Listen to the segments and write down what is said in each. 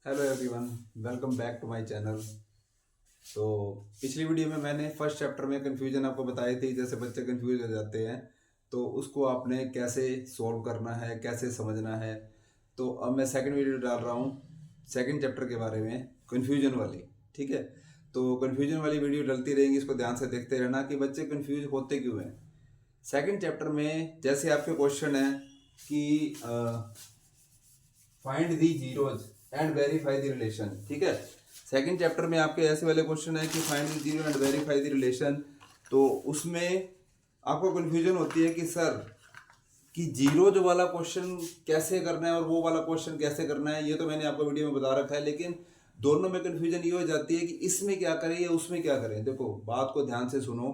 Hello everyone, welcome back to my channel. तो पिछली video में मैंने फर्स्ट चैप्टर में कन्फ्यूजन आपको बताई थी, जैसे बच्चे कंफ्यूज हो जाते हैं तो उसको आपने कैसे सॉल्व करना है, कैसे समझना है। तो अब मैं सेकंड वीडियो डाल रहा हूँ सेकंड चैप्टर के बारे में, कन्फ्यूजन वाली। ठीक है, तो कन्फ्यूजन वाली वीडियो डलती रहेंगी, इसको ध्यान से देखते रहना कि बच्चे कन्फ्यूज होते क्यों हैं। सेकंड चैप्टर में जैसे आपके क्वेश्चन है कि find the zeros and verify the relation. ठीक है, सेकंड चैप्टर में आपके ऐसे वाले क्वेश्चन है कि find the zero and verify the relation. तो उसमें आपको कंफ्यूजन होती है कि सर कि जीरो जो वाला क्वेश्चन कैसे करना है और वो वाला क्वेश्चन कैसे करना है, ये तो मैंने आपको वीडियो में बता रखा है, लेकिन दोनों में कंफ्यूजन ये हो जाती है कि इसमें क्या करें या उसमें क्या करें। देखो बात को ध्यान से सुनो।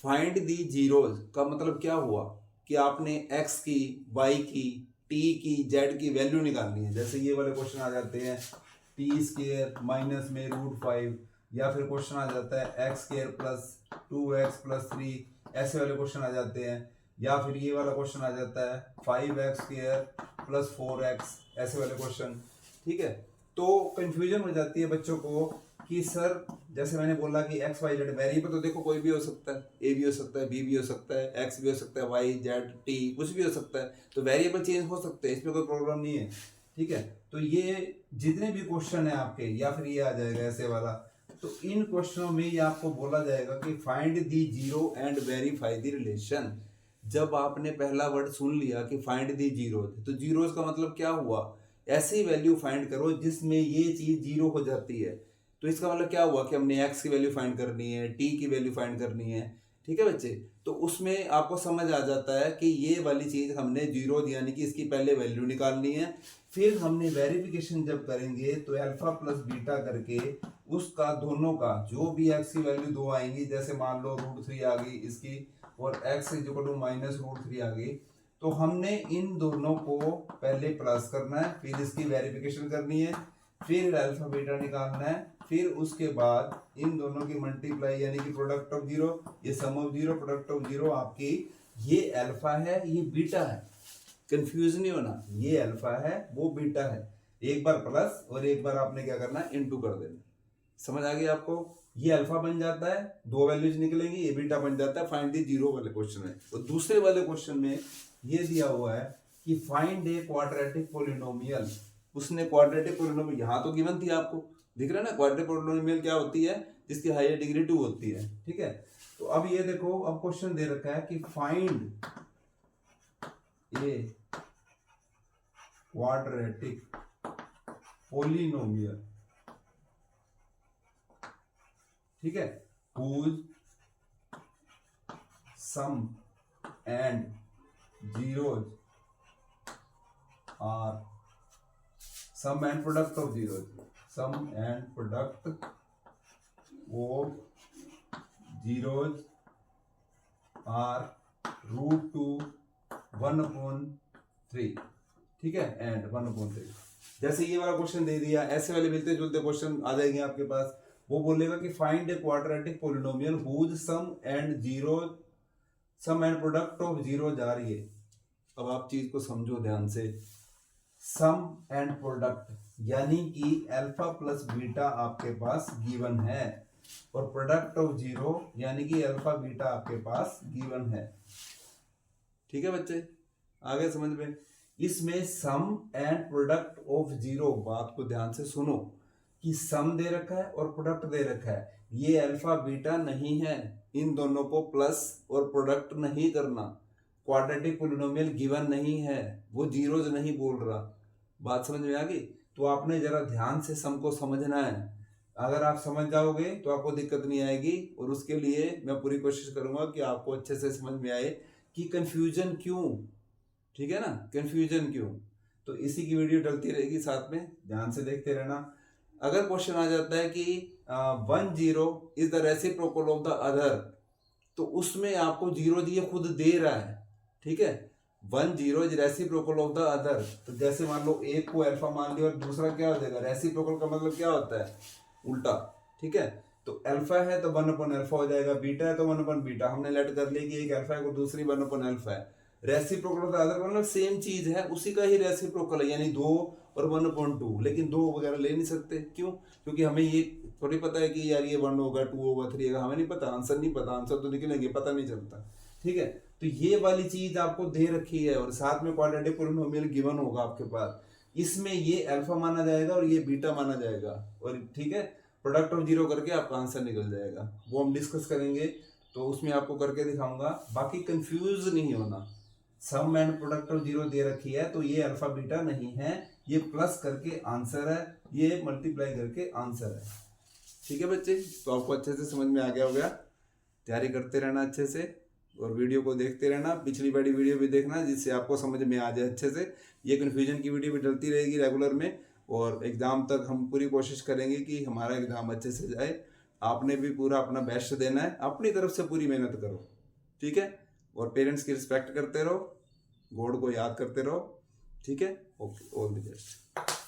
फाइंड दी जीरोज का मतलब क्या हुआ कि आपने एक्स की, वाई की, टी की, जेड की वैल्यू निकालनी है। जैसे ये वाले क्वेश्चन आ जाते हैं टी स्केयर माइनस में √5, या फिर क्वेश्चन आ जाता है एक्स स्केयर प्लस 2x+3, ऐसे वाले क्वेश्चन आ जाते हैं। या फिर ये वाला क्वेश्चन आ जाता है 5x स्केयर प्लस 4x, ऐसे वाले क्वेश्चन। ठीक है, तो कंफ्यूजन हो जाती है बच्चों को कि सर जैसे मैंने बोला कि एक्स वाई जेड वेरिएबल तो देखो कोई भी हो सकता है, ए भी हो सकता है, बी भी हो सकता है, एक्स भी हो सकता है, वाई जेड टी कुछ भी हो सकता है। तो वेरिएबल चेंज हो सकते हैं, इसमें कोई प्रॉब्लम नहीं है। ठीक है, तो ये जितने भी क्वेश्चन है आपके, या फिर ये आ जाएगा ऐसे वाला, तो इन क्वेश्चनों में ये आपको बोला जाएगा कि find the zero and verify the relation. जब आपने पहला वर्ड सुन लिया कि फाइंड दी जीरो, तो जीरोस का मतलब क्या हुआ, ऐसी वैल्यू फाइंड करो जिसमें ये चीज जीरो हो जाती है। तो इसका मतलब क्या हुआ कि हमने एक्स की वैल्यू फाइंड करनी है, टी की वैल्यू फाइंड करनी है। ठीक है बच्चे, तो उसमें आपको समझ आ जाता है कि ये वाली चीज हमने जीरो यानी कि इसकी पहले वैल्यू निकालनी है। फिर हमने वेरिफिकेशन जब करेंगे तो अल्फा प्लस बीटा करके उसका दोनों का जो भी एक्स की वैल्यू दो आएंगी, जैसे मान लो √3 आ गई इसकी और एक्स इक्वल टू माइनस √3 आ गई, तो हमने इन दोनों को पहले प्लस करना है, फिर इसकी वेरिफिकेशन करनी है, फिर अल्फा बीटा निकालना है, फिर उसके बाद इन दोनों की मल्टीप्लाई यानी कि प्रोडक्ट ऑफ जीरो, ये sum of zero, product of zero आपकी, ये अल्फा है ये बीटा है। कंफ्यूज नहीं होना, ये अल्फा है वो बीटा है। एक बार प्लस और एक बार आपने क्या करना है, इनटू कर देना। समझ आ गई आपको? ये अल्फा बन जाता है, दो वैल्यूज निकलेंगी, ये बीटा बन जाता है। फाइंड दी जीरो वाले क्वेश्चन में। और दूसरे वाले क्वेश्चन में ये दिया हुआ है कि फाइंड ए क्वाड्रेटिक पोलिनोमियल। उसने क्वाड्रेटिक पोलिनोमियल यहां तो गिवन थी, आपको दिख रहा है ना क्वाड्रेटिक पोलिनोमियल क्या होती है, जिसकी हायर डिग्री 2 होती है। ठीक है, तो अब ये देखो, अब क्वेश्चन दे रखा है कि फाइंड ए क्वाड्रेटिक पोलिनोमियल। ठीक है, whose sum and zeros are sum and product of zeros, sum and product of zeros are √2 1/3। ठीक है, एंड 1/3। जैसे ये वाला क्वेश्चन दे दिया, ऐसे वाले मिलते जुलते क्वेश्चन आ जाएंगे आपके पास। वो बोलेगा कि find a quadratic polynomial whose sum and product of zero are ये। अब आप चीज को समझो ध्यान से। सम एंड प्रोडक्ट यानी कि अल्फा प्लस बीटा आपके पास गिवन है, और प्रोडक्ट ऑफ जीरो यानी कि अल्फा बीटा आपके पास गिवन है। ठीक है बच्चे, आगे समझ में। इसमें सम एंड प्रोडक्ट ऑफ जीरो, बात को ध्यान से सुनो कि सम दे रखा है और प्रोडक्ट दे रखा है, ये अल्फा बीटा नहीं है, इन दोनों को प्लस और प्रोडक्ट नहीं करना। क्वाड्रेटिक पोलिनोमियल गिवन नहीं है, वो जीरोज नहीं बोल रहा। बात समझ में आ गई? तो आपने जरा ध्यान से सम को समझना है। अगर आप समझ जाओगे तो आपको दिक्कत नहीं आएगी, और उसके लिए मैं पूरी कोशिश करूंगा कि आपको अच्छे से समझ में आए कि कंफ्यूजन क्यों। ठीक है ना, कंफ्यूजन क्यों। तो इसी की वीडियो डलती रहेगी साथ में, ध्यान से देखते रहना। अगर क्वेश्चन आ जाता है कि 1 0 is the reciprocal of the other, तो उसमें आपको जीरो ये खुद दे रहा है। ठीक है, 1 0 is reciprocal of the other. तो जैसे मान लो एक को अल्फा मान लिया और दूसरा क्या हो जाएगा, रेसिप्रोकल का मतलब क्या होता है, उल्टा। ठीक है, तो अल्फा है तो 1/अल्फा हो जाएगा, बीटा है तो 1/बीटा। हमने लेट कर लिया कि एक अल्फा है और दूसरी 1/अल्फा है। रेसिप्रोकल ऑफ अदर मतलब सेम चीज है, उसी का ही रेसिप्रोकल है, यानी 2 और 1/2, लेकिन 2 वगैरह ले नहीं सकते। क्यों? क्योंकि हमें ये थोड़ी पता है कि यार ये 1 होगा, 2 होगा, 3 होगा, हमें नहीं पता, आंसर नहीं पता, आंसर तो निकलेंगे पता नहीं चलता। ठीक है, तो ये वाली चीज आपको दे रखी है और साथ में क्वाड्रेटिक पोलिनोमियल गिवन होगा आपके पास, इसमें ये अल्फा माना जाएगा और ये बीटा माना जाएगा, और ठीक है प्रोडक्ट ऑफ जीरो करके आपका आंसर निकल जाएगा। वो हम डिस्कस करेंगे, तो उसमें आपको करके दिखाऊंगा। बाकी कंफ्यूज नहीं होना, सम एंड प्रोडक्ट ऑफ जीरो दे रखी है तो ये अल्फा बीटा नहीं है, ये प्लस करके आंसर है, ये मल्टीप्लाई करके आंसर है। ठीक है बच्चे, तो आपको अच्छे से समझ में आ गया होगा। तैयारी करते रहना अच्छे से और वीडियो को देखते रहना, पिछली बड़ी वीडियो भी देखना जिससे आपको समझ में आ जाए अच्छे से। ये कन्फ्यूजन की वीडियो भी डलती रहेगी रेगुलर में, और एग्ज़ाम तक हम पूरी कोशिश करेंगे कि हमारा एग्ज़ाम अच्छे से जाए। आपने भी पूरा अपना बेस्ट देना है, अपनी तरफ से पूरी मेहनत करो, ठीक है, और पेरेंट्स की रिस्पेक्ट करते रहो, गॉड को याद करते रहो, ठीक है। Okay, all the best.